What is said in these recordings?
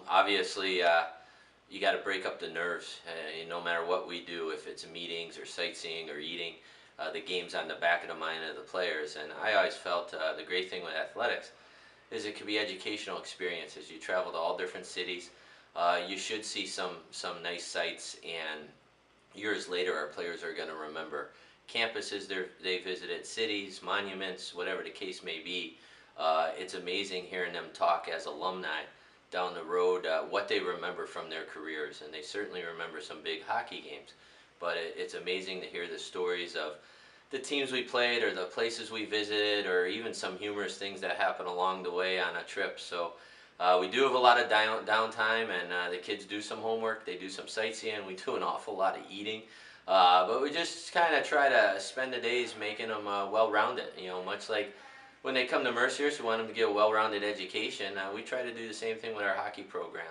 Obviously, you got to break up the nerves. No matter what we do, if it's meetings or sightseeing or eating, the game's on the back of the mind of the players. And I always felt the great thing with athletics is it could be educational experiences. You travel to all different cities. You should see some nice sights, and years later, our players are going to remember campuses they visited, cities, monuments, whatever the case may be. It's amazing hearing them talk as alumni down the road what they remember from their careers, and they certainly remember some big hockey games. But it's amazing to hear the stories of the teams we played or the places we visited or even some humorous things that happen along the way on a trip. So we do have a lot of downtime, and the kids do some homework, they do some sightseeing, we do an awful lot of eating. But we just kind of try to spend the days making them well-rounded, much like when they come to Mercyhurst, we want them to get a well-rounded education. We try to do the same thing with our hockey program.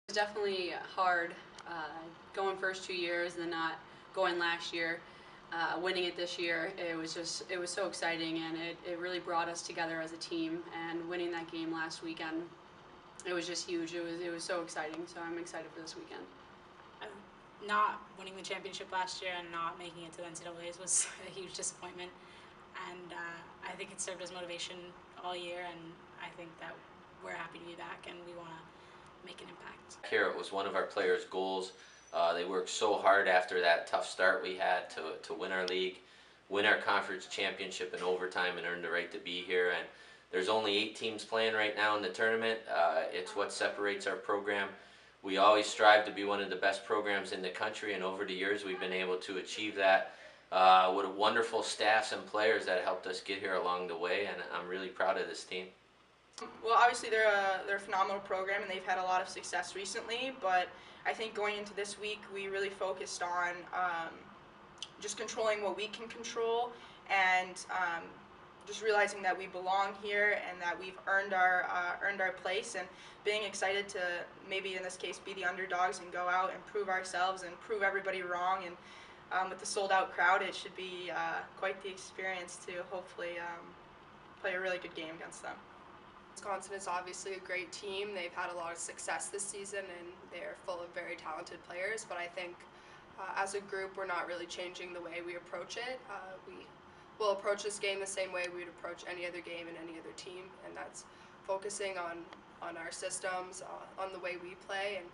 It's definitely hard going first 2 years and then not going last year. Winning it this year, it was so exciting, and it really brought us together as a team. And winning that game last weekend, it was just huge. It was so exciting. So I'm excited for this weekend. Not winning the championship last year and not making it to the NCAAs was a huge disappointment, and I think it served as motivation all year, and I think that we're happy to be back and we want to make an impact. Here, it was one of our players' goals. They worked so hard after that tough start we had to win our league, win our conference championship in overtime, and earn the right to be here. And there's only 8 teams playing right now in the tournament. It's what separates our program. We always strive to be one of the best programs in the country, and over the years we've been able to achieve that with wonderful staffs and players that helped us get here along the way, and I'm really proud of this team. Well, obviously they're a phenomenal program, and they've had a lot of success recently, but I think going into this week we really focused on just controlling what we can control, and just realizing that we belong here and that we've earned our place, and being excited to maybe in this case be the underdogs and go out and prove ourselves and prove everybody wrong. And with the sold-out crowd, it should be quite the experience to hopefully play a really good game against them. Wisconsin is obviously a great team. They've had a lot of success this season, and they're full of very talented players, but I think as a group we're not really changing the way we approach it. We'll approach this game the same way we would approach any other game in any other team, and that's focusing on our systems, on the way we play, and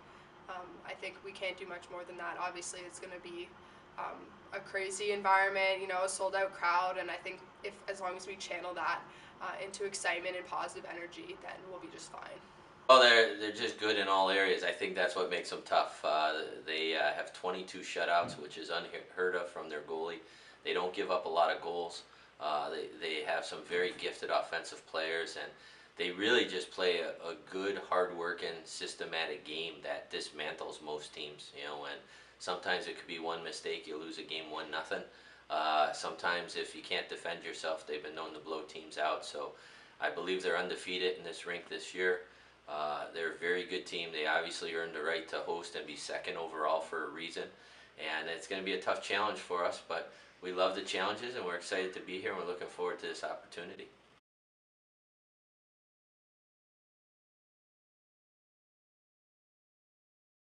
I think we can't do much more than that. Obviously it's going to be a crazy environment, a sold-out crowd, and I think as long as we channel that into excitement and positive energy, then we'll be just fine. Well, they're just good in all areas. I think that's what makes them tough. They have 22 shutouts, which is unheard of from their goalie. They don't give up a lot of goals. They have some very gifted offensive players, and they really just play a good, hard-working, systematic game that dismantles most teams. And sometimes it could be one mistake, you lose a game 1-0. Sometimes if you can't defend yourself, they've been known to blow teams out. So I believe they're undefeated in this rink this year. They're a very good team. They obviously earned the right to host and be second overall for a reason. And it's going to be a tough challenge for us, but we love the challenges, and we're excited to be here, and we're looking forward to this opportunity.